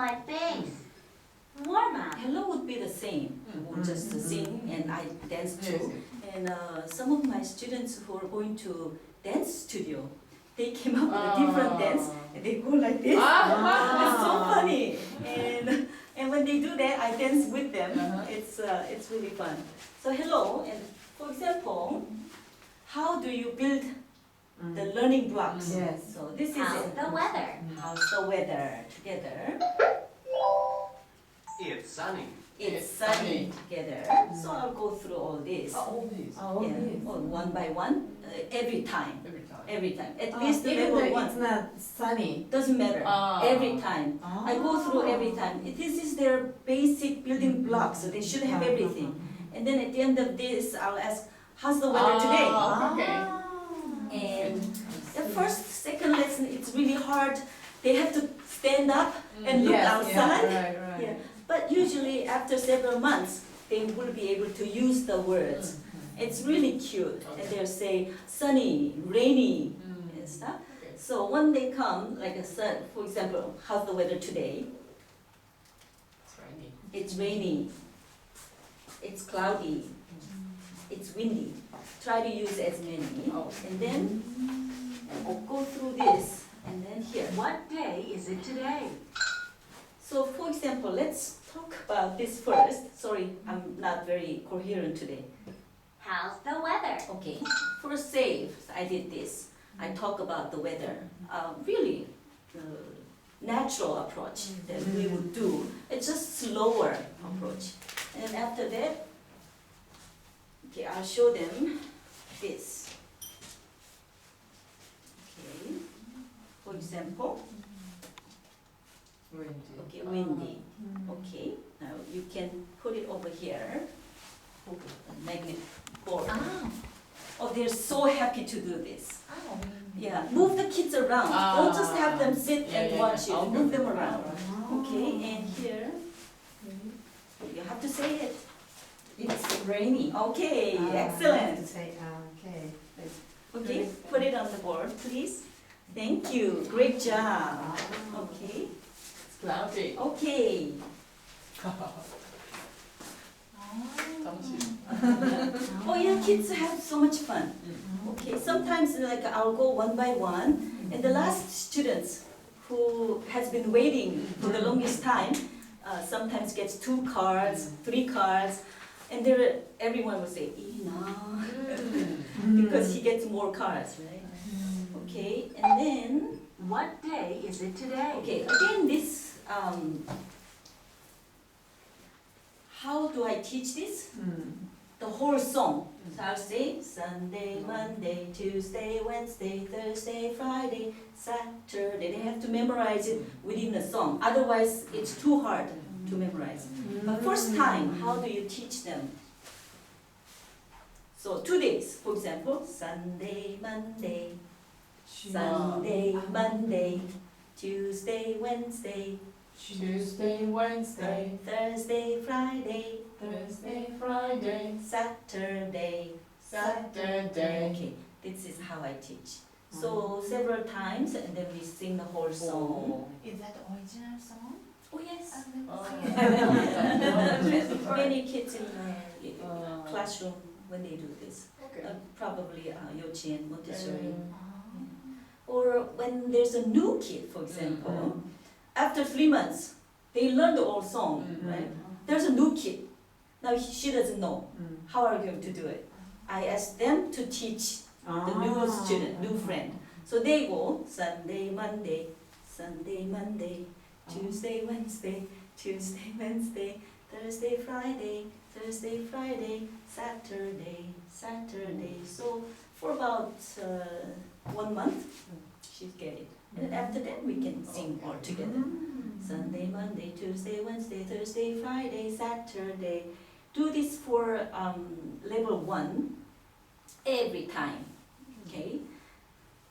my face. Warm up. Hello would be the same. We'll just sing and I dance too. And some of my students who are going to dance studio, they came up with a different dance and they go like this. It's so funny. And when they do that, I dance with them. It's really fun. So hello, and for example, how do you build the learning blocks? Yes. So this is How's it. the weather? How's the weather? Together. It's sunny. It's sunny. Together. So I'll go through all this. All these. One by one, every time. Every time. Every time. At least Even level though one. it's not sunny. Doesn't matter. Every time. I go through every time. This is their basic building blocks, so they should have everything. And then at the end of this, I'll ask, how's the weather today? Okay. And the first, second lesson, it's really hard. They have to stand up and look outside. Right. Yeah. But usually after several months, they will be able to use the words. It's really cute. And they'll say sunny, rainy, and stuff. Okay. So when they come, like a sun, for example, how's the weather today? It's rainy. It's rainy. It's cloudy. It's windy. Try to use as many. And then I'll go through this. And then here. What day is it today? So for example, let's talk about this first. Sorry, I'm not very coherent today. How's the weather? Okay, first save, I did this. I talk about the weather. Really natural approach that we would do. It's just slower approach. And after that, okay, I'll show them this. Okay, for example, Windy. okay, windy. Okay, now you can put it over here. Magnet board. Oh, they're so happy to do this. Yeah, move the kids around. Don't just have them sit and watch you. Move them around. Okay, and here, you have to say it. It's rainy. Okay, excellent. Okay, put it on the board, please. Thank you. Great job. Okay. It's cloudy. Okay. Oh yeah, kids have so much fun. Okay, sometimes like I'll go one by one, and the last students who has been waiting for the longest time sometimes gets 2 cards, 3 cards, and there everyone will say Ina because he gets more cards, right? Okay, and then What day is it today? okay, again this how do I teach this? The whole song. So I'll say Sunday, Monday, Tuesday, Wednesday, Thursday, Friday, Saturday. They have to memorize it within the song. Otherwise, it's too hard to memorize. But first time, how do you teach them? So 2 days, for example, Sunday, Monday, Sunday, Monday, Tuesday, Wednesday, Tuesday, Wednesday, Thursday, Friday, Thursday, Friday, Saturday. Saturday. Okay, this is how I teach. So several times, and then we sing the whole song. Is that the original song? Oh yes. Oh. Many kids in the classroom when they do this. Okay. Probably Yochien, Montessori. Or when there's a new kid, for example, after 3 months, they learn the old song, right? There's a new kid. Now she doesn't know. How are you going to do it? I ask them to teach the new student, new friend. So they go Sunday, Monday, Sunday, Monday, Tuesday, Wednesday, Tuesday, Wednesday, Thursday, Friday, Thursday, Friday, Saturday, Saturday. So for about 1 month, she'll get it. And after that, we can sing all together. Sunday, Monday, Tuesday, Wednesday, Thursday, Friday, Saturday. Do this for level 1 every time. Okay.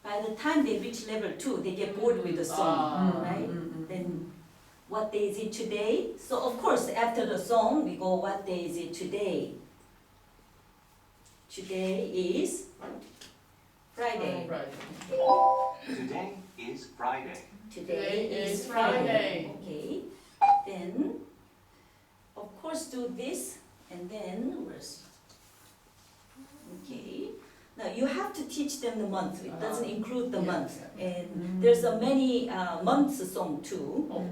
By the time they reach level 2, they get bored with the song, right? Then, what day is it today? So of course, after the song, we go, what day is it today? Today is Friday. Today is Friday. Today Today is is Friday. Friday. Okay. then, of course, do this, and then where's, okay. Now you have to teach them the month. It doesn't include the Yeah, month, yeah. and there's a many months song too. Oh.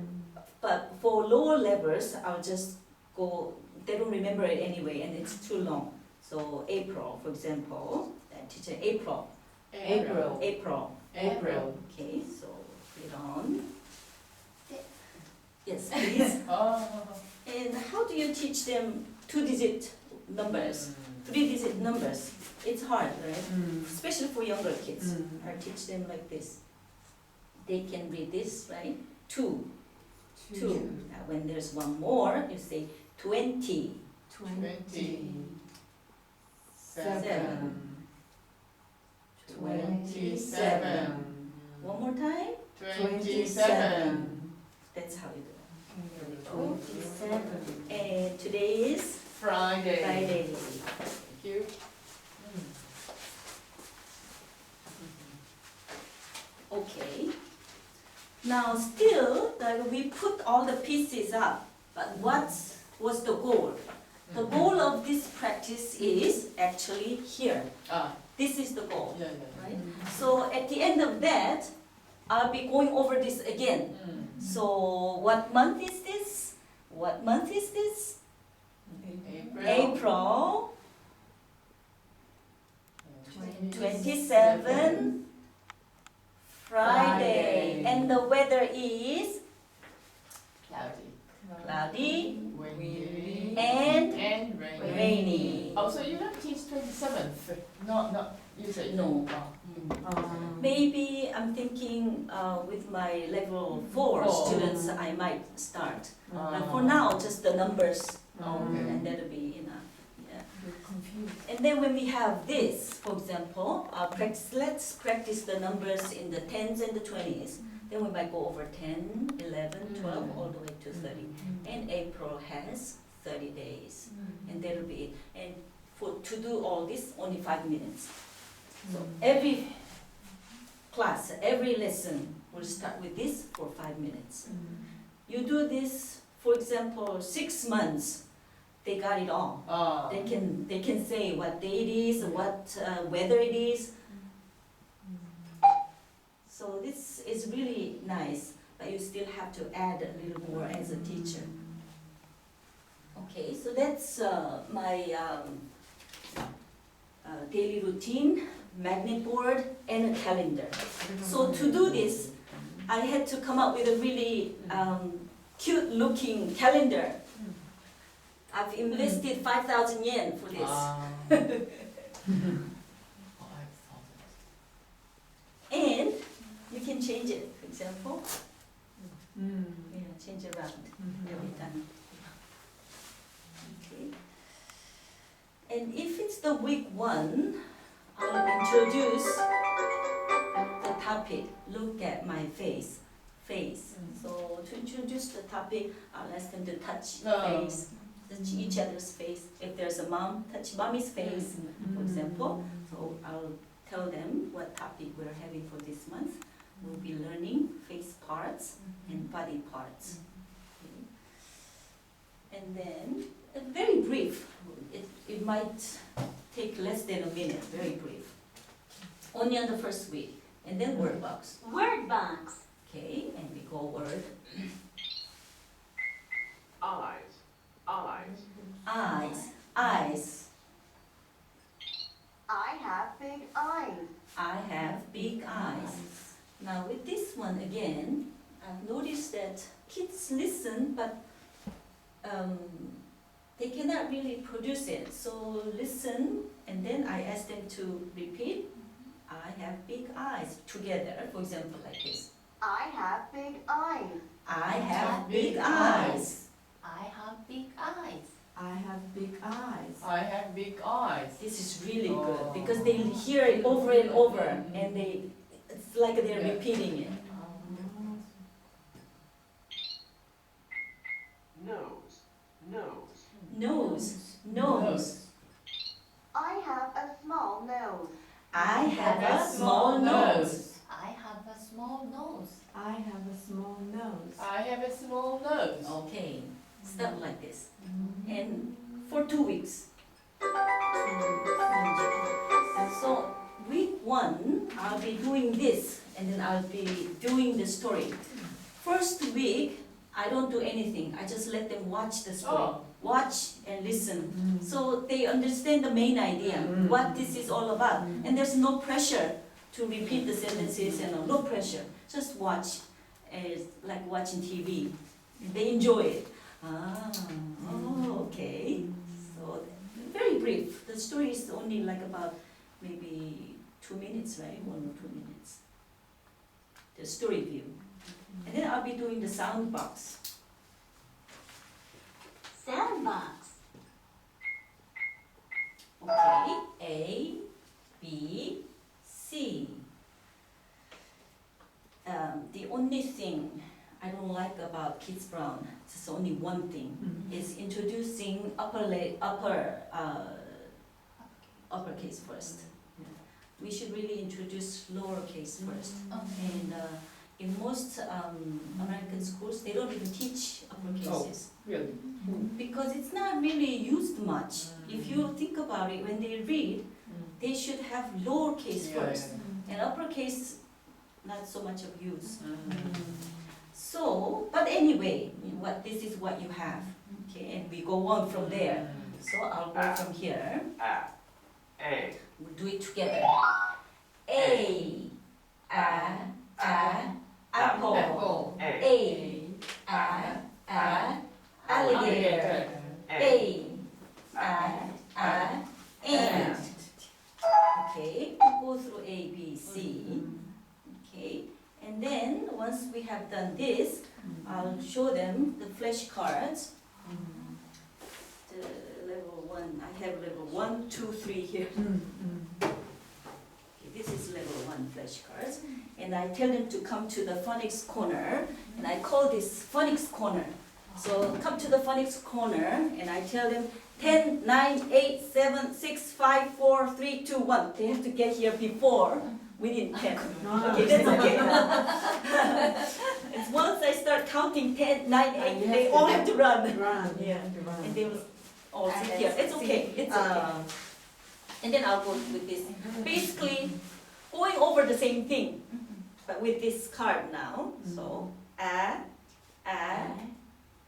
But for lower levels, I'll just go. They don't remember it anyway, and it's too long. So April, for example, teacher April. April. April. April. Okay, so put it on. Yes, please. Oh. And how do you teach them two-digit numbers, three-digit numbers? It's hard, right? Especially for younger kids. I teach them like this. They can read this, right? Two. Now when there's one more, you say 20. 27. 27. One more time. 27. That's how you do it. 27. And today is Friday. Friday. Thank you. Okay. Now still, we put all the pieces up, but what was the goal? The goal of this practice is actually here. Ah, This is the goal, yeah, yeah. right? So at the end of that, I'll be going over this again. So what month is this? What month is this? April. April 27, Friday. And the weather is Cloudy. cloudy Windy. and And rainy. rainy. Oh, so you don't teach 27th? Not, you said No. Oh. Maybe I'm thinking with my level 4 Oh. students I might start. Ah. But for now, just the numbers, Okay. and that'll be enough. Yeah. confused. And then when we have this, for example, let's practice the numbers in the 10s and the 20s. Then we might go over 10, 11, 12, all the way to 30. And April has 30 days. And that'll be it. And to do all this, only 5 minutes. So every class, every lesson will start with this for 5 minutes. You do this, for example, 6 months, they got it all. Ah. They can say what day it is, what weather it is. So this is really nice, but you still have to add a little more as a teacher. Okay, so that's my daily routine, magnet board, and a calendar. So to do this, I had to come up with a really cute looking calendar. I've invested 5,000 yen for this. Ah. And you can change it, for example. Yeah, change it around every time. Okay. And if it's the week 1, I'll introduce the topic. Look at my face. So to introduce the topic, I'll ask them to touch face, touch each other's face. If there's a mom, touch mommy's face, for example. So I'll tell them what topic we're having for this month. We'll be learning face parts and body parts. Okay. And then, very brief, it might take less than a minute, very brief. Only on the first week. And then word box. Word box. Okay, and we go word. Eyes, eyes, Eyes, eyes. I have big eyes. I have big eyes. Now with this one again, I've noticed that kids listen, but they cannot really produce it. So listen, and then I ask them to repeat. I have big eyes together. For example, like this. I have big eyes. I have big eyes. I have big eyes. I have big eyes. I have big eyes. This is really good Oh. because they hear it over and over, and it's like they're Yeah. repeating it. nose, nose, Nose, nose. I have a small nose. I have a small nose. I have a small small nose. I have a small nose. I have a small nose. Okay, start like this. And for 2 weeks. So week 1, I'll be doing this, and then I'll be doing the story. First week, I don't do anything. I just let them watch the story. Oh. Watch and listen. So they understand the main idea, what this is all about. And there's no pressure to repeat the sentences and all. No pressure. Just watch. It's like watching TV. They enjoy it. Ah, oh, okay. So very brief. The story is only like about maybe 2 minutes, right? 1 or 2 minutes. The story view. And then I'll be doing the sound box. Sandbox. Okay, A, B, C. The only thing I don't like about Kids Brown, it's only one thing, is introducing uppercase first. We should really introduce lowercase first. Okay. And in most American schools, they don't even teach uppercases. Really? Because it's not really used much. If you think about it, when they read, they should have lowercase first. And uppercase, not so much of use. So, but anyway, this is what you have. Okay, and we go on from there. So I'll go from here. A. We'll do it together. A, apple. Apple. A. Alligator. A, ant. Okay, go through A, B, C. Okay, and then once we have done this, I'll show them the flashcards. The level 1, I have level 1, 2, 3 here. Okay, this is level 1 flashcards. And I tell them to come to the phonics corner, and I call this phonics corner. So come to the phonics corner, and I tell them 10, 9, 8, 7, 6, 5, 4, 3, 2, 1. They have to get here before within 10. Okay, that's okay. It's once I start counting 10, 9, 8, they all have to run. Run. Yeah. To run. And they will all sit here. It's okay, it's okay. And then I'll go with this. Basically, going over the same thing, but with this card now. So,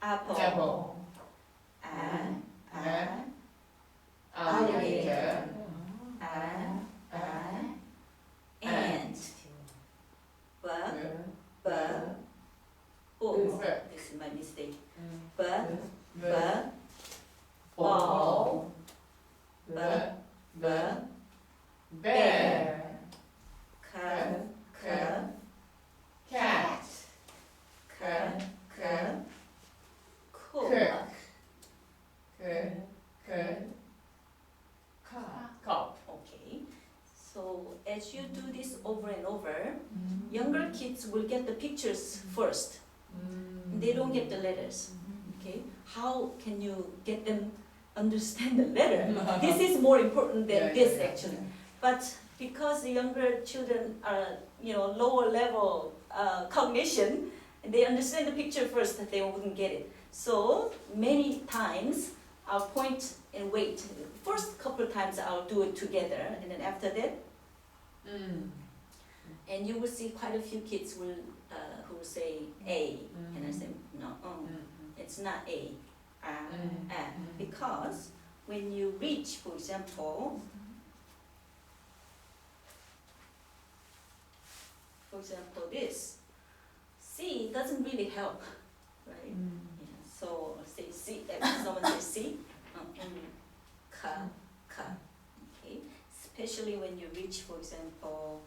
apple. Apple. Alligator. Ant. Oh, this is my mistake. Ball. Bear. Cat. Cat. Cook. Cup. Okay. So as you do this over and over, younger kids will get the pictures first. They don't get the letters. Okay. How can you get them understand the letter? This is more important than this actually. But because the younger children are, lower level cognition, and they understand the picture first, that they wouldn't get it. So many times I'll point and wait. First couple of times I'll do it together, and then after that, and you will see quite a few kids will who will say A, and I say no, it's not A, because when you reach, for example, this, C doesn't really help, right? Yeah, so say C, someone says C, ka, okay? Especially when you reach, for example,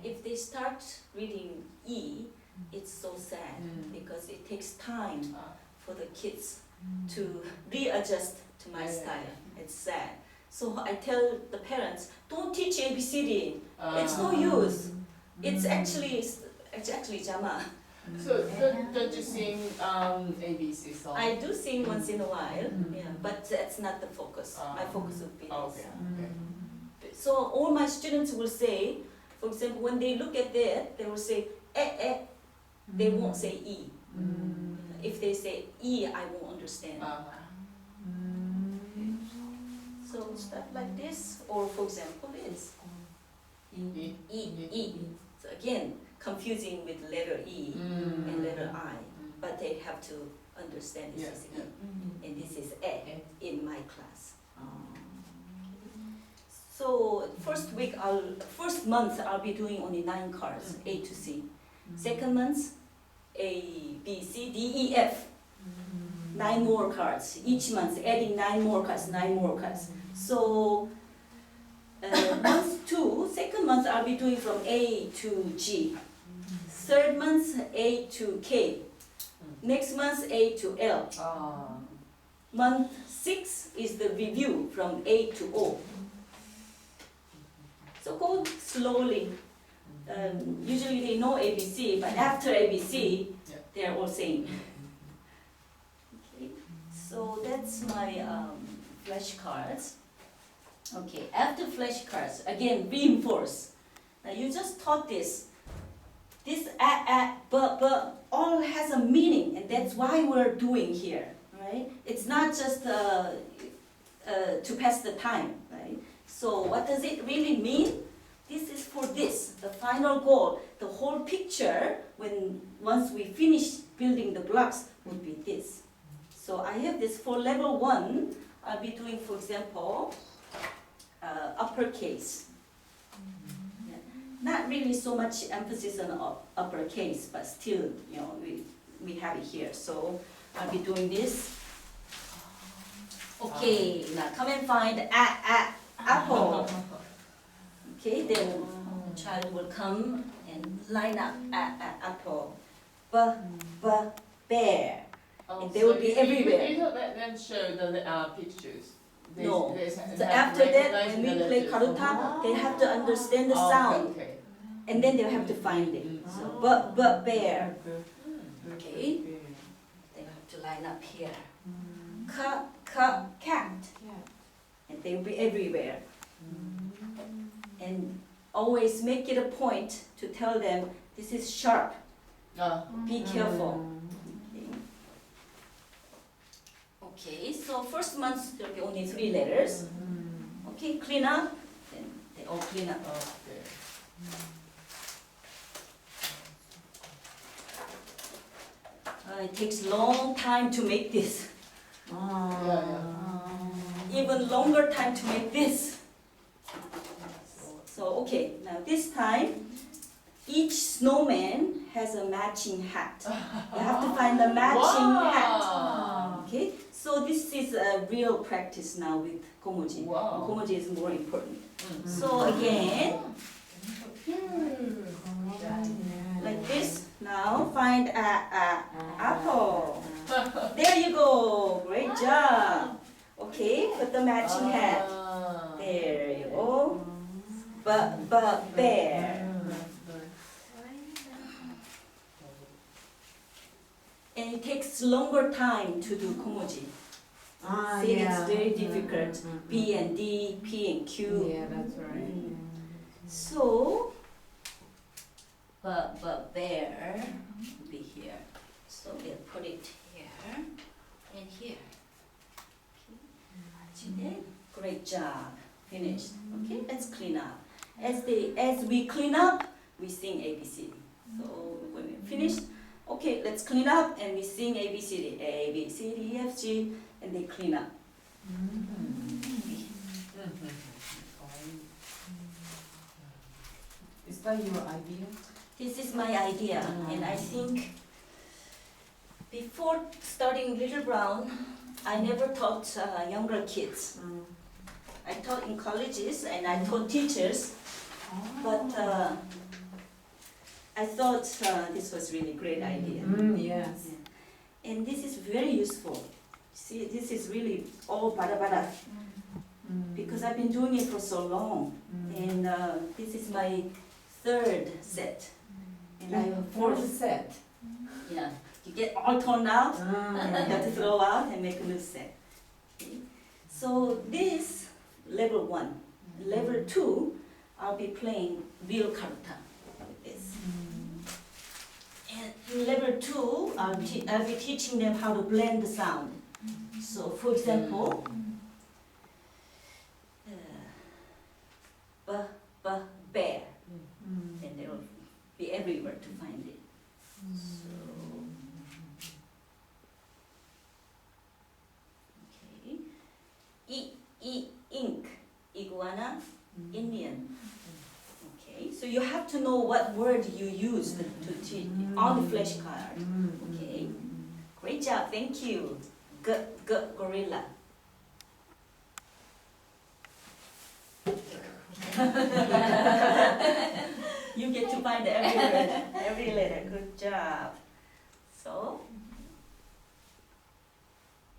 if they start reading E, it's so sad because it takes time for the kids to readjust to my style. It's sad. So I tell the parents, don't teach ABCD. It's no use. It's actually Jama. So don't you sing ABC song? I do sing once in a while, Mm. yeah, but that's not the focus. My focus would be Oh, this. okay. So all my students will say, for example, when they look at that, they will say eh. They won't say e. If they say e, I won't understand. So stuff like this, or for example, is e. So again, confusing with letter e and letter I, but they have to understand this is e, and this is in my class. So first month I'll be doing only 9 cards, A to C. Second month, A, B, C, D, E, F. 9 more cards each month, adding 9 more cards. So month 2, second month I'll be doing from A to G. Third month A to K. Next month A to L. Month 6 is the review from A to O. So go slowly. Usually they know ABC, but after ABC, they are all same. Okay, so that's my flashcards. Okay, after flashcards, again reinforce. Now you just taught this. This but all has a meaning, and that's why we're doing here, right? It's not just to pass the time, right? So what does it really mean? This is for this, the final goal, the whole picture, once we finish building the blocks, would be this. So I have this for level 1, I'll be doing, for example, uppercase. Yeah. Not really so much emphasis on uppercase, but still, we have it here. So I'll be doing this. Okay, now come and find apple. Okay, then the child will come and line up apple. Bear. And they will be everywhere. You don't let them show the pictures. No. So after that, when we play karuta, they have to understand the sound, Okay. and then they'll have to find it. So bear. Okay. They have to line up here. Cat. And they will be everywhere. And always make it a point to tell them this is sharp. Be careful. Okay, so first month there will be only 3 letters. Okay, clean up. Then they all clean up. It takes long time to make this. Even longer time to make this. So okay, now this time, each snowman has a matching hat. You have to find the matching hat. Okay, so this is a real practice now with Komoji. Wow. Komoji is more important. So again, like this. Now find a apple. There you go. Great job. Okay, put the matching hat. There you go. Bear. And it takes longer time to do Komoji. See, it's very difficult. B and D, P and Q. Yeah, that's right. So, bear will be here. So we'll put it here and here. Okay. Great job. Finished. Okay, let's clean up. As we clean up, we sing ABCD. So when we finish, okay, let's clean up and we sing ABCD. A, B, C, D, F, G, and they clean up. Is that your idea? This is my idea, and I think before starting Little Brown, I never taught younger kids. I taught in colleges and I taught teachers, but I thought this was really great idea. Yes. And this is very useful. See, this is really all bada because I've been doing it for so long, and this is my third set. And I have Fourth fourth. set. Yeah, you get all torn out, and you have to throw out and make a new set. Okay. So this level 1. Level 2, I'll be playing real karuta like this. And in level 2, I'll be teaching them how to blend the sound. So for example, bear, and they will be everywhere to find it. So, okay. Ink, iguana, Indian. Okay, so you have to know what word you used to teach on the flashcard. Okay, great job, thank you. Gorilla. You get to find every word, every letter. Good job. So,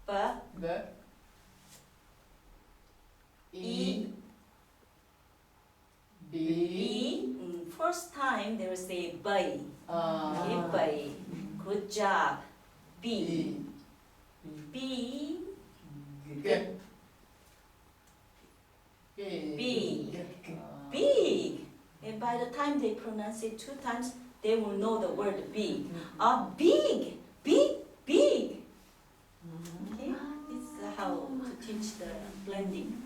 The E, B. First time they will say bay. Okay, bay. Good job. B. B. Big. And by the time they pronounce it 2 times, they will know the word big. Big. Big. Big. Okay, this is how to teach the blending.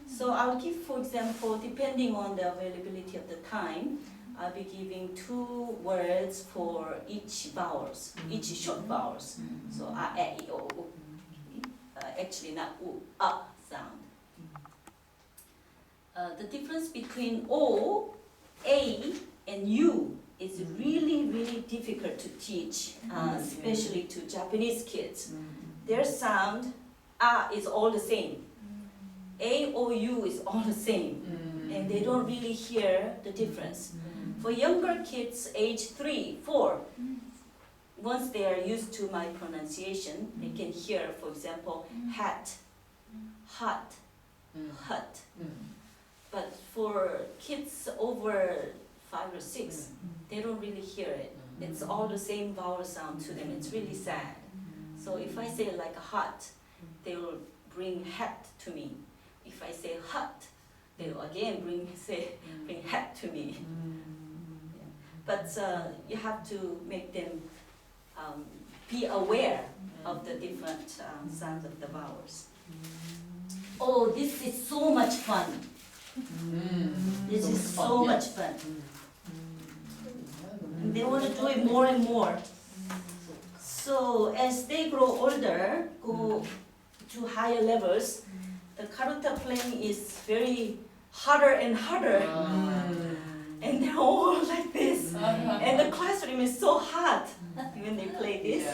So I'll give, for example, depending on the availability of the time, I'll be giving 2 words for each vowels, each short vowels. So a, e, I, o, u. Actually not u, sound. The difference between O, A, and U is really difficult to teach, especially to Japanese kids. Their sound, is all the same. A, O, U is all the same, and they don't really hear the difference. For younger kids, age 3, 4, once they are used to my pronunciation, they can hear, for example, hat, hot, hut. But for kids over 5 or 6, they don't really hear it. It's all the same vowel sound to them. It's really sad. So if I say like a hot, they will bring hat to me. If I say hut, they will again bring hat to me. Yeah. But you have to make them be aware of the different sounds of the vowels. Oh, this is so much fun. This is so much fun. And they want to do it more and more. So as they grow older, go to higher levels, the karuta playing is very harder and harder. And they're all like this. And the classroom is so hot when they play this.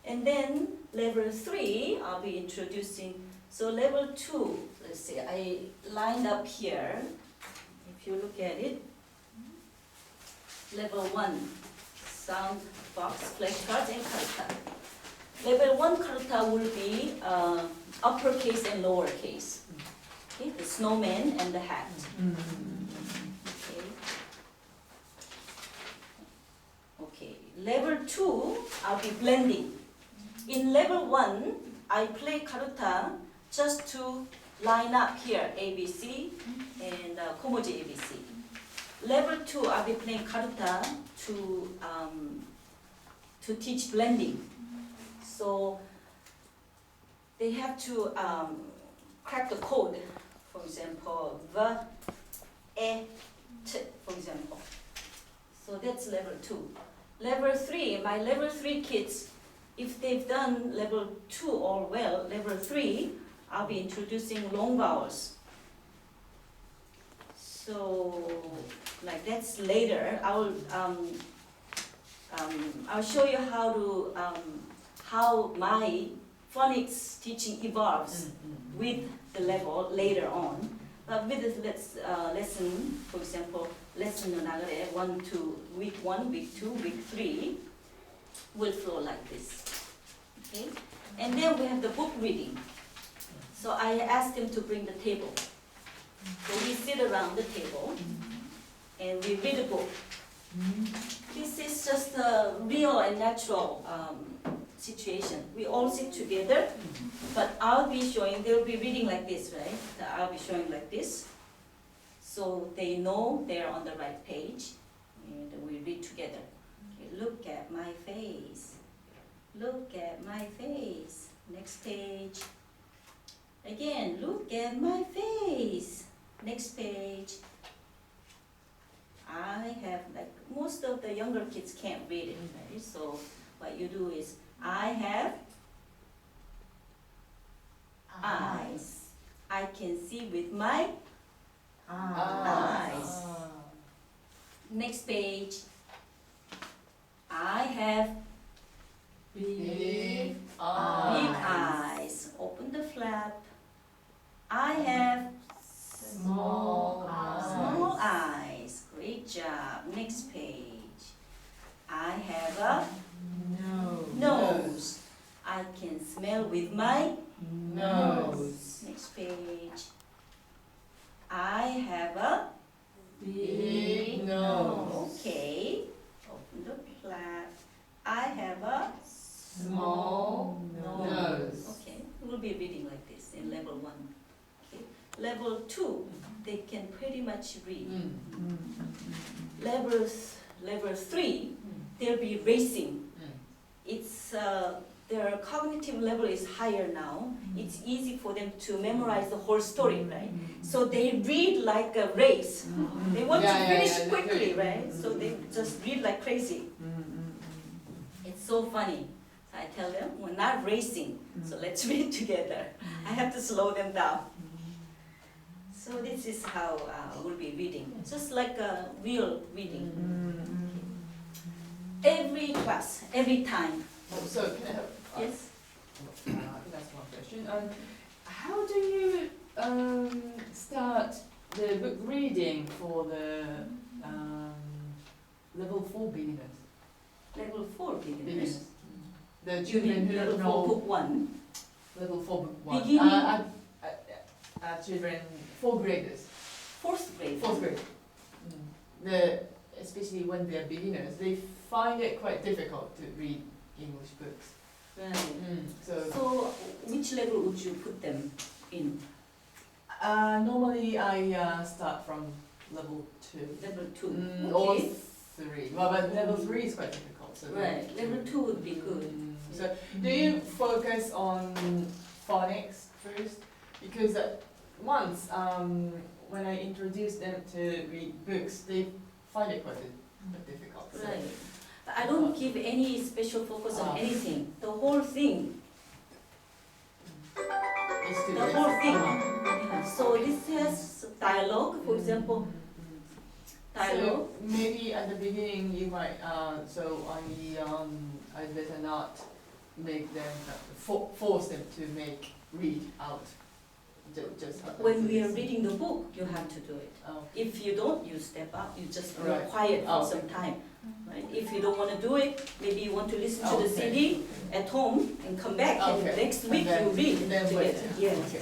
And then level 3, I'll be introducing. So level 2, let's see, I lined up here. If you look at it, level 1, sound box, flashcards, and karuta. Level 1 karuta will be uppercase and lowercase. Okay, the snowman and the hat. Okay, level 2, I'll be blending. In level 1, I play karuta just to line up here, ABC and Komoji ABC. Level 2, I'll be playing karuta to teach blending. So they have to crack the code. For example, v, e, t, for example. So that's level 2. Level 3, my level 3 kids, if they've done level 2 all well, level 3, I'll be introducing long vowels. So, like that's later. I'll show you how my phonics teaching evolves with the level later on. But with this lesson, for example, lesson no nagare 1 to week 1, week 2, week 3 will flow like this. Okay, and then we have the book reading. So I asked them to bring the table. So we sit around the table, and we read a book. This is just a real and natural situation. We all sit together, but I'll be showing, they'll be reading like this, right? I'll be showing like this. So they know they're on the right page, and we read together. Okay, look at my face. Look at my face. Next page. Again, look at my face. Next page. I have, like, most of the younger kids can't read it, right? So what you do is, I have eyes. I can see with my eyes. Next page. I have Big big eyes. eyes. Open the flap. I have Small eyes. small eyes. Great job. Next page. I have a nose. I can smell with my Nose. Next page. I have a Big nose. Okay. Open the flap. I have a Small nose. Okay. We'll be reading like this in level 1. Okay. Level 2, they can pretty much read. Level 3, they'll be racing. It's their cognitive level is higher now. It's easy for them to memorize the whole story, right? So they read like a race. They want to finish quickly, right? So they just read like crazy. It's so funny. So I tell them, we're not racing, so let's read together. I have to slow them down. So this is how we'll be reading, just like a real reading. Every class, every time. Oh, so can I have? Yes? I think that's one question. How do you start the book reading for the level 4 beginners? Level 4 beginners. The You children mean who level don't 4 know book 1? level 4 book 1. Beginning. Children, 4th graders, 4th grade. 4th grade. Especially when they're beginners, they find it quite difficult to read English books. Right. So So which level would you put them in? normally I start from level 2. Level 2. Or Okay. 3. Well, but level 3 is quite difficult. So Right. Level 2 would be good. So do you focus on phonics first? Because once when I introduce them to read books, they find it quite difficult. So. Right. But I don't give any special focus on anything. The whole thing. It's to The whole thing. Uh-huh. Yeah. So this has dialogue, for example. Dialogue. So maybe at the beginning you might. I better not make them force them to read out. Just When we are reading the book, you have to do it. Oh. If you don't, you step out. You just be Right. quiet for Oh. some time. Right? If you don't want to do it, maybe you want to listen to the Okay. CD at home and come back, and Okay. next week And then- you read then wait. together. Yeah. Okay.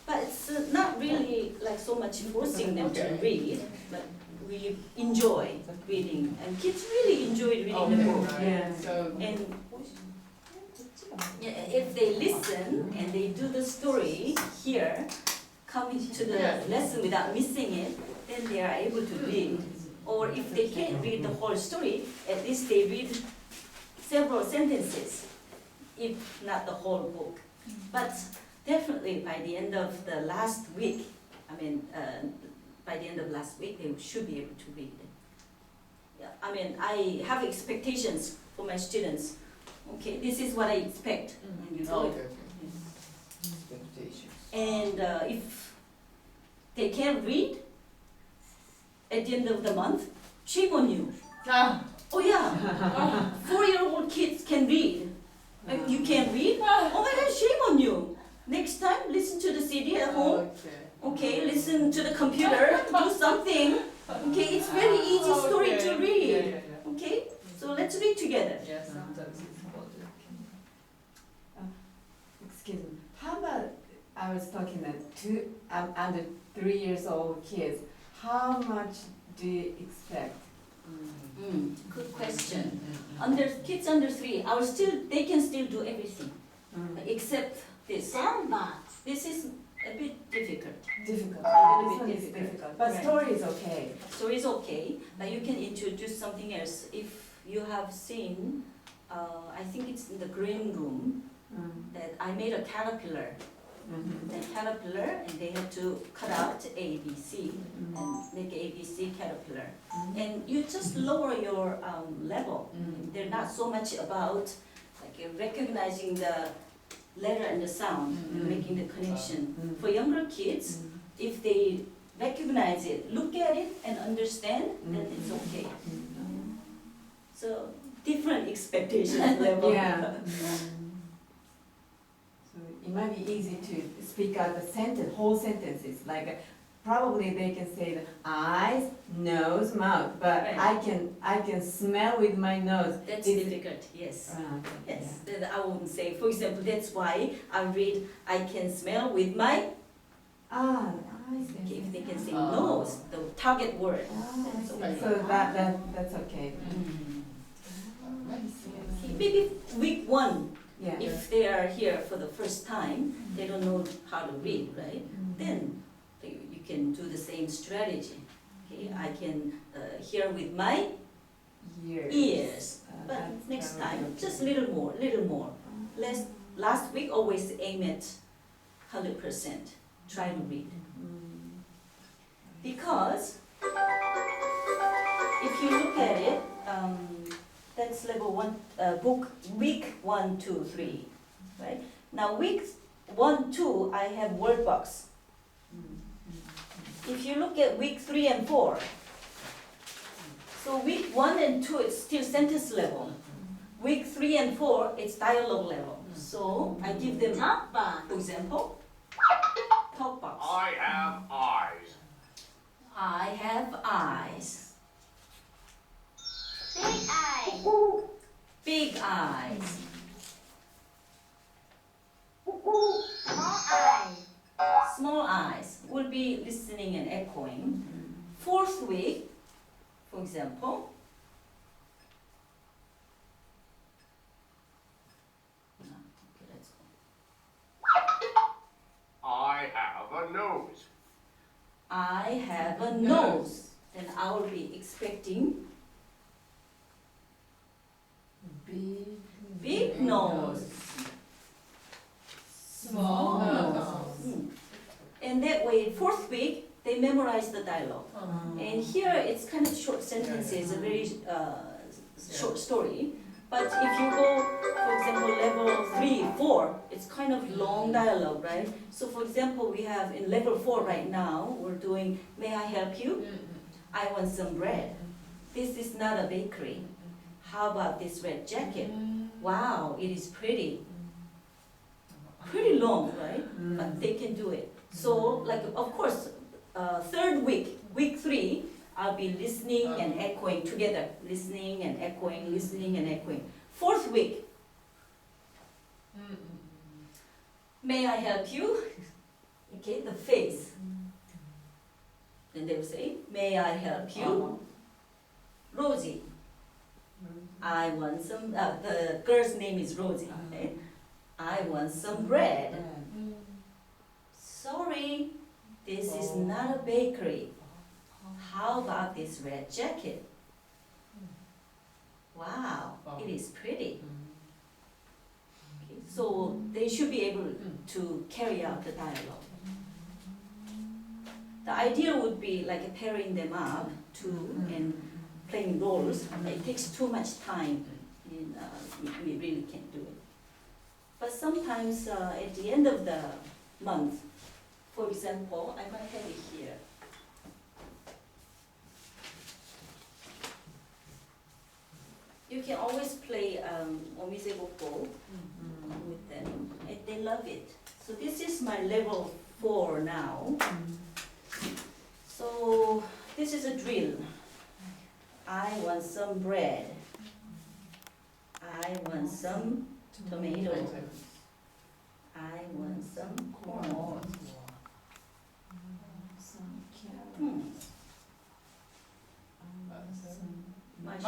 But it's not really like so much forcing them to Okay. read, but we enjoy reading, and kids really enjoy reading the book. Right. Yeah. So And if they listen and they do the story here, coming to the Yeah. lesson without missing it, then they are able to read. Or if they can't read the whole story, at least they read several sentences, if not the whole book. But definitely by the end of the last week, by the end of last week, they should be able to read. Yeah, I have expectations for my students. Okay, this is what I expect. And you do it. okay. And if they can't read at the end of the month, shame on you. Ah. Oh yeah, 4-year-old kids can read. And you can't read? Oh my God, shame on you. Next time, listen to the CD at home. Okay. Okay, listen to the computer, do something. Okay, it's very easy story to read. Okay, so let's read together. Yeah, sometimes it's important. Excuse me. How about I was talking that under 3 years old kids? how much do you expect? Good question. Kids under 3 are they can still do everything except this. Sandbox. This is a bit difficult. Difficult. A little This bit one is difficult. difficult, but Right. story is okay. So it's okay, but you can introduce something else. If you have seen, I think it's in the green room, that I made a caterpillar. The caterpillar, and they have to cut out A, B, C, and make A, B, C caterpillar. And you just lower your level. They're not so much about recognizing the letter and the sound, and making the connection. For younger kids, if they recognize it, look at it and understand, then it's okay. So different expectation level. Yeah. So it might be easy to speak out the sentence, whole sentences, like probably they can say the eyes, nose, mouth, but Right. I can smell with my nose. That's Is it- difficult, yes. Okay, Yes, that I wouldn't say. For example, that's why I read, I can smell with my, Ah, I see. if they can say nose, the target word. Ah, That's okay. so that's okay. Maybe week 1, Yeah. if they are here for the first time, they don't know how to read, right? Then you can do the same strategy. Okay, I can hear with my ears, but That's next probably time, okay. just little more. Last week, always aim at 100%. Try to read. Because if you look at it, that's level 1, week 1, 2, 3, right? Now week 1, 2, I have word box. If you look at week 3 and 4, so week 1 and 2 is still sentence level. Week 3 and 4, it's dialogue level. So I give them, Talk box. for example, talk box. I have eyes. I have eyes. Big eyes. Big eyes. Small eyes. Small eyes will be listening and echoing. 4th week, for example. Okay, let's go. I have a nose. I have a nose. Then I will be expecting big nose. Small nose. And that way, 4th week, they memorize the dialogue. And here it's kind of short sentences, a very short story. But if you go, for example, level 3, 4, it's kind of long dialogue, right? So for example, we have in level 4 right now, we're doing, may I help you? I want some bread. This is not a bakery. How about this red jacket? Wow, it is pretty. Pretty long, right? But they can do it. So, like, of course, 3rd week, week 3, I'll be listening and echoing together. Listening and echoing, listening and echoing. 4th week, may I help you? Okay, the face. Then they will say, may I help you? Rosie. I want some, the girl's name is Rosie. Okay? I want some bread. Sorry, this is not a bakery. How about this red jacket? Wow, it is pretty. Okay, so they should be able to carry out the dialogue. The idea would be like pairing them up and playing roles. It takes too much time, and we really can't do it. But sometimes at the end of the month, for example, I might have it here. You can always play Omise Boko with them. They love it. So this is my level 4 now. So this is a drill. I want some bread. I want some tomato. I want some corn.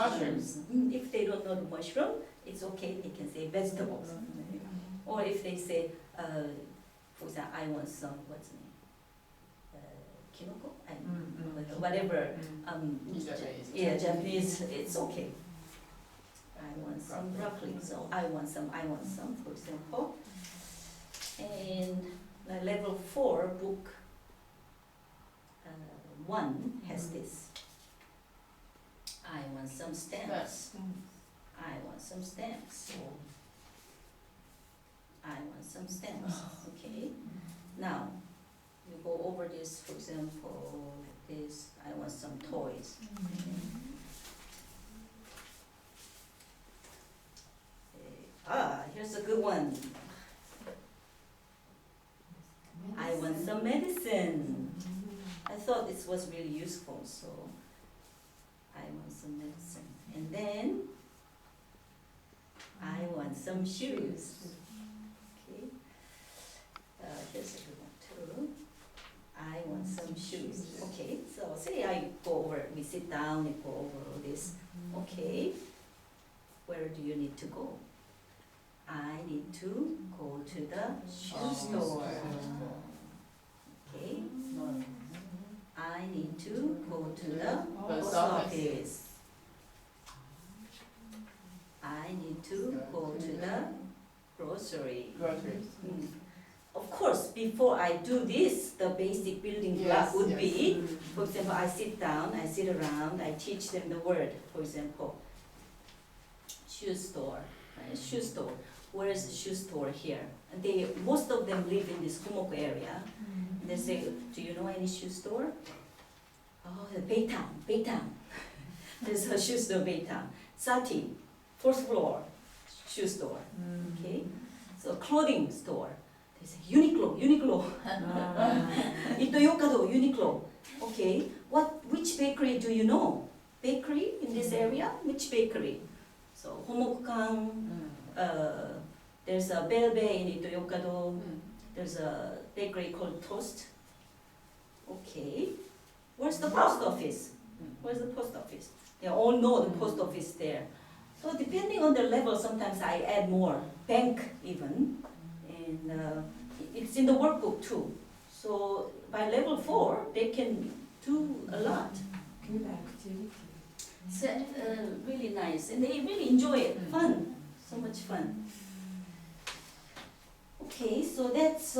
Mushrooms. If they don't know the mushroom, it's okay, they can say vegetables. Or if they say, for example, I want some, what's the name? Kinoko? Whatever, Japanese. yeah, Japanese, it's okay. I want some broccoli, so I want some, for example. And level 4, book 1 has this. I want some stamps. I want some stamps. I want some stamps, okay? Now, you go over this, for example, this, I want some toys. Here's a good one. I want some medicine. I thought this was really useful, so I want some medicine. And then, I want some shoes. Okay. Here's a good one too. I want some shoes. Okay, so say I go over, we sit down and go over all this. Okay, where do you need to go? I need to go to the shoe store. Okay. I need to go to the post office. I need to go to the grocery. Mm. Of course, before I do this, the basic building block would be, for example, I sit down, I sit around, I teach them the word. For example, shoe store, right? Shoe store. Where is the shoe store here? And most of them live in this Kumoku area. They say, do you know any shoe store? Oh, the Baytown. There's a shoe store, Baytown. Sati, 4th floor, shoe store. Okay, so clothing store. They say Uniqlo. Ito-Yokado, Uniqlo. Okay, which bakery do you know? Bakery in this area? Which bakery? So Homokukan. There's a Belbe in Ito-Yokado. There's a bakery called Toast. Okay. Where's the post office? Where's the post office? They all know the post office there. So depending on the level, sometimes I add more. Bank even. And it's in the workbook too. So by level 4, they can do a lot. Good activity. It's really nice. And they really enjoy it. Fun. So much fun. Okay, so that's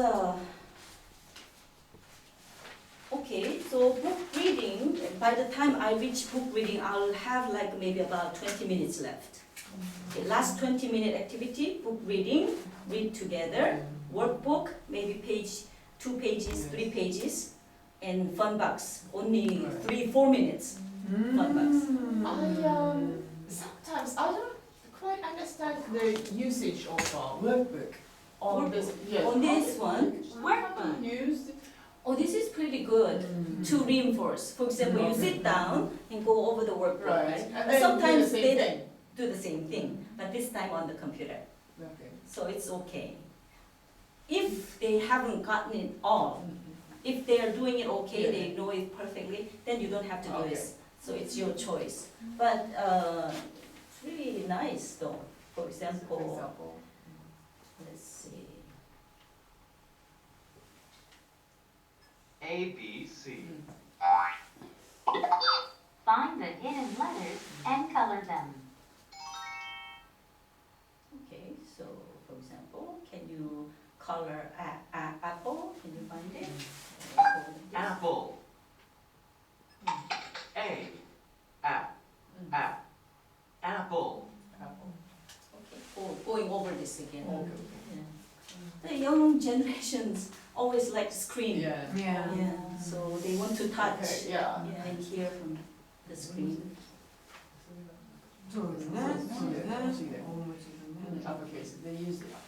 okay, so book reading, by the time I reach book reading, I'll have like maybe about 20 minutes left. Okay, last 20-minute activity, book reading, read together, workbook, maybe 2 pages, 3 pages, and fun box, only 3-4 minutes, fun box. Sometimes I don't quite understand the usage of workbook on this. Yes. On this one, Workbook used. oh, this is pretty good to reinforce. For example, you sit down and go over the workbook, right? And then Sometimes do the they same thing. do the same thing, but this time on the computer. Okay. So it's okay. If they haven't gotten it all, if they are doing it okay, they know it perfectly, then you don't have to do this. So it's your choice. But it's really nice though. For example, let's see. A, B, C. Find the hidden letters and color them. Okay, so for example, can you color apple? Can you find it? Apple. A. Apple. Okay, going over this again. Okay. Yeah. The young generations always like screen. Yeah. Yeah. Yeah, so they want to touch Okay, yeah. and hear from the screen. そうですね。そうですね。大文字でね。 Uppercase. They use the uppercase.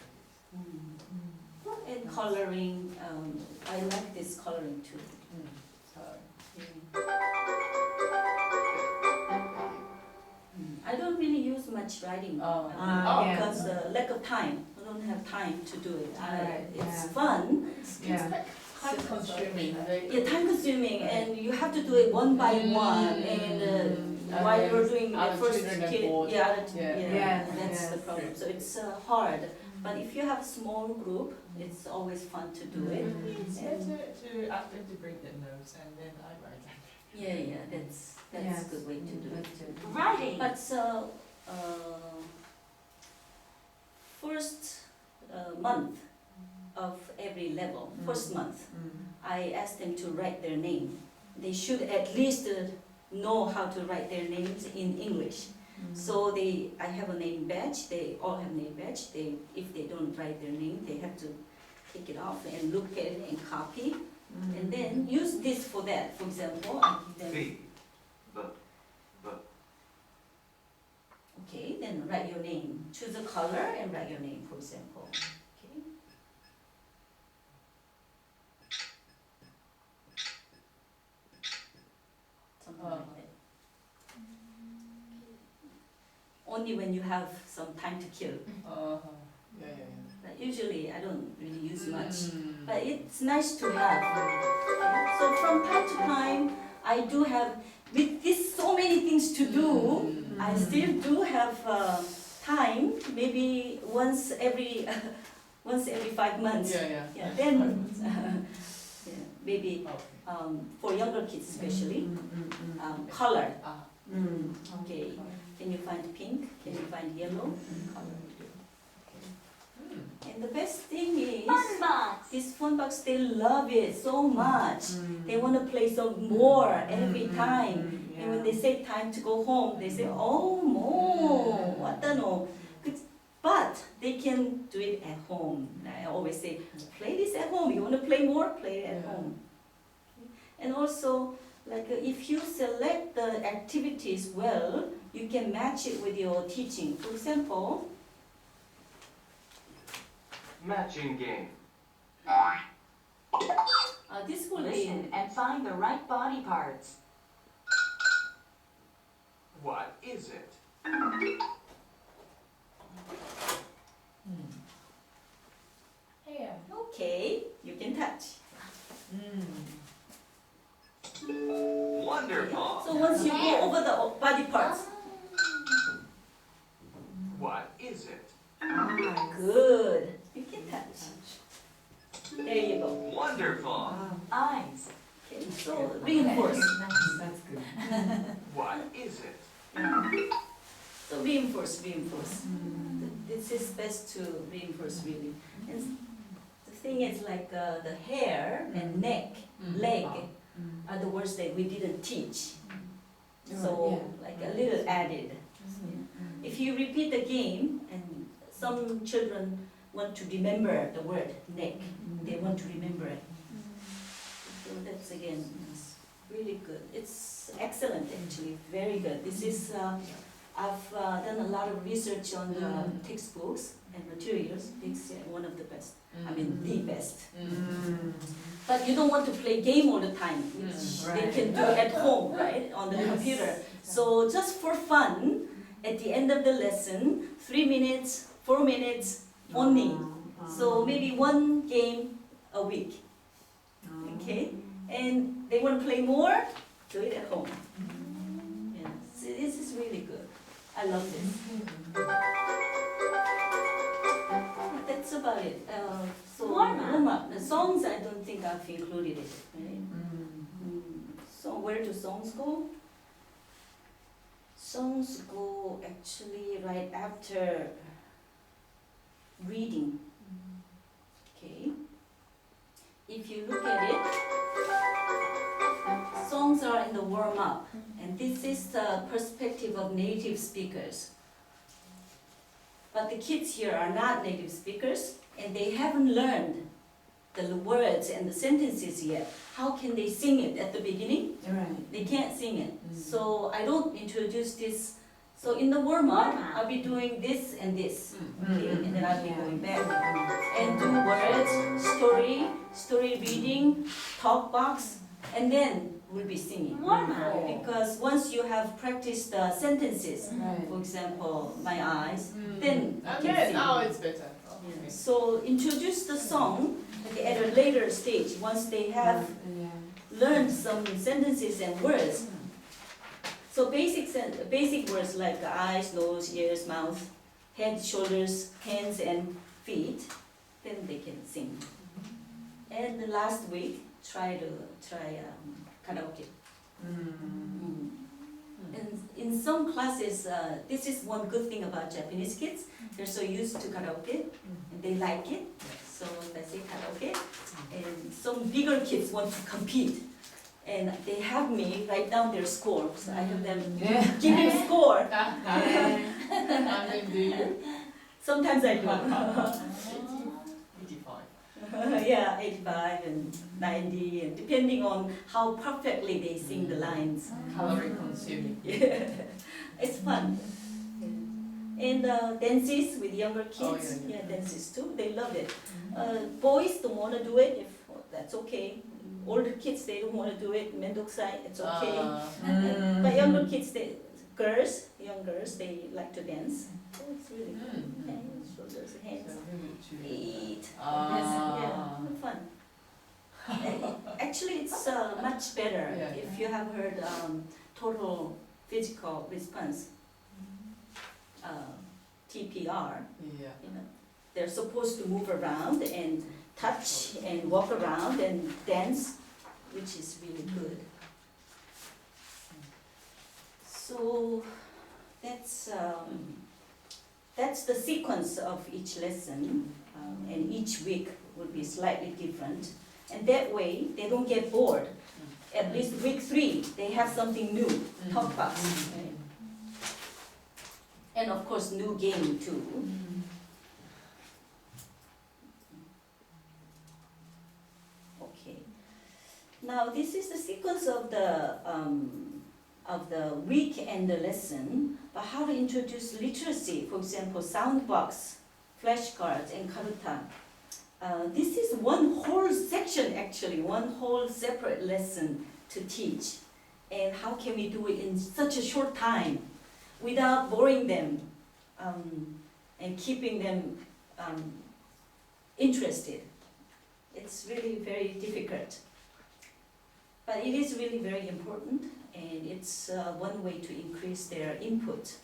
And coloring, I like this coloring too. I don't really use much writing yeah. because lack of time. I don't have time to do it. Right, It's yeah. fun. Yeah. Time consuming. Yeah, time consuming, and you have to do it one by one, and while you're doing the other first children are kid, bored. yeah, Yeah. Yes, that's the yes. problem. So it's hard. But if you have a small group, it's always fun to do it. It's And better to ask them to bring their notes and then I write them. yeah, that's Yes. a good way to do it. That's it. Writing. But first month of every level, first month, I asked them to write their name. They should at least know how to write their names in English. So I have a name badge. They all have name badge. If they don't write their name, they have to take it off and look at it and copy, and then use this for that. For example, I give them. B. Okay, then write your name. Choose a color and write your name, for example. Okay. Something like that. Only when you have some time to kill. Yeah. But usually I don't really use much. Mm. But it's nice to have. Okay. So from time to time, I do have, with this so many things to do, I still do have time, maybe once every 5 months. Yeah. Yeah, then yeah, maybe Okay. for younger kids especially, color. Ah. Okay, can you find pink? Can you find yellow? Color. And the best thing is, Fun box. this phone box, they love it so much. They want to play some more every time. And when they say time to go home, they say, oh, no, what the no. But they can do it at home. I always say, play this at home. You want to play more? Play it at Yeah. home. And also, like if you select the activities well, you can match it with your teaching. For example, Matching game. this will be Listen and find the right body parts. What is it? Hair. okay. You can touch. Wonderful. So once you go over the body parts, What is it? good. You can touch. There you go. Wonderful. Eyes. Okay, so reinforce. That's good. What is it? So reinforce. This is best to reinforce really. And the thing is like the hair and neck, leg are the words that we didn't teach. So like a little added. If you repeat the game, and some children want to remember the word neck, they want to remember it. So that's again it's really good. It's excellent actually, very good. This is I've done a lot of research on the textbooks and materials. It's one of the best. I mean the best. But you don't want to play game all the time, which they Right. can do at home, right, on the computer. So just for fun, at the end of the lesson, 3 minutes, 4 minutes only. So maybe one game a week, okay? And they want to play more, do it at home. Yeah, so this is really good. I love this. That's about it. So Warm up. The songs, I don't think I've included it, right? So where do songs go? Songs go actually right after reading. Okay. If you look at it, songs are in the warm up, and this is the perspective of native speakers. But the kids here are not native speakers, and they haven't learned the words and the sentences yet. How can they sing it at the beginning? Right. They can't sing it. So I don't introduce this. So in the warm-up, I'll be doing this and this. Okay? And then I'll be going back and do words, story reading, talk box, and then we'll be singing. Warm-up. Because once you have practiced the sentences, Right. for example, my eyes, then you And can then sing. now it's better. Yeah. Okay. So introduce the song at a later stage, once they have learned some sentences and words. So basic words like eyes, nose, ears, mouth, head, shoulders, hands, and feet, then they can sing. And the last week, try karaoke. And in some classes, this is one good thing about Japanese kids. They're so used to karaoke, and they like it. So they say karaoke. And some bigger kids want to compete, and they have me write down their score. So I have them giving score. And then do you? Sometimes I do. 85. Yeah, 85 and 90, and depending on how perfectly they sing the lines. Calorie consuming. Yeah, it's fun. And dances with younger kids, Oh, yeah. dances too, they love it. Boys don't want to do it, that's okay. Older kids, they don't want to do it, mendokusai, it's okay. But younger kids, young girls, they like to dance. So it's really good. Hands, shoulders, hands, feet. Yeah, fun. Actually, it's much better Yeah. if you have heard total physical response, TPR. Yeah. You know, they're supposed to move around and touch and walk around and dance, which is really good. So that's the sequence of each lesson, and each week will be slightly different. And that way, they don't get bored. At least week 3, they have something new to talk about. Right? And of course, new game too. Okay. Now this is the sequence of the week and the lesson. But how to introduce literacy? For example, sound box, flashcards, and karuta. This is one whole section actually, one whole separate lesson to teach. And how can we do it in such a short time without boring them and keeping them interested? It's really very difficult. But it is really very important, and it's one way to increase their input.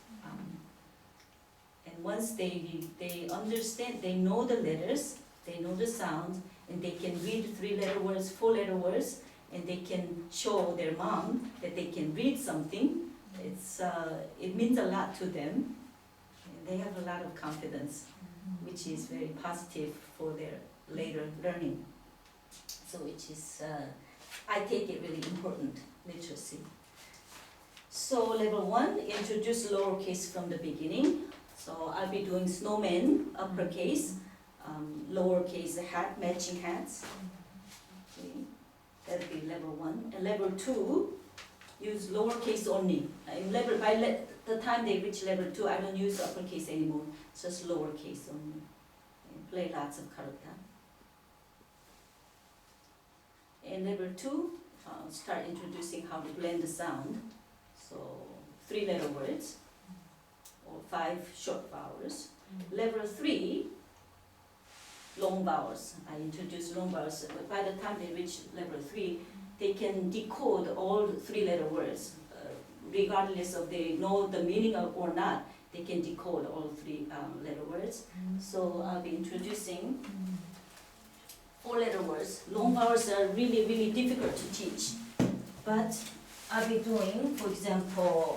And once they understand, they know the letters, they know the sounds, and they can read 3-letter words, 4-letter words, and they can show their mom that they can read something. It means a lot to them, and they have a lot of confidence, which is very positive for their later learning. So which is, I take it really important, literacy. So level 1, introduce lowercase from the beginning. So I'll be doing snowman, uppercase, lowercase hat, matching hats. Okay. That'll be level 1. And level 2, use lowercase only. By the time they reach level 2, I don't use uppercase anymore, just lowercase only. And play lots of karuta. And level 2, start introducing how to blend the sound. So 3-letter words, or 5 short vowels. Level 3, long vowels. I introduce long vowels. But by the time they reach level 3, they can decode all 3-letter words, regardless of they know the meaning of or not. They can decode all 3-letter words. So I'll be introducing 4-letter words. Long vowels are really, really difficult to teach. But I'll be doing, for example,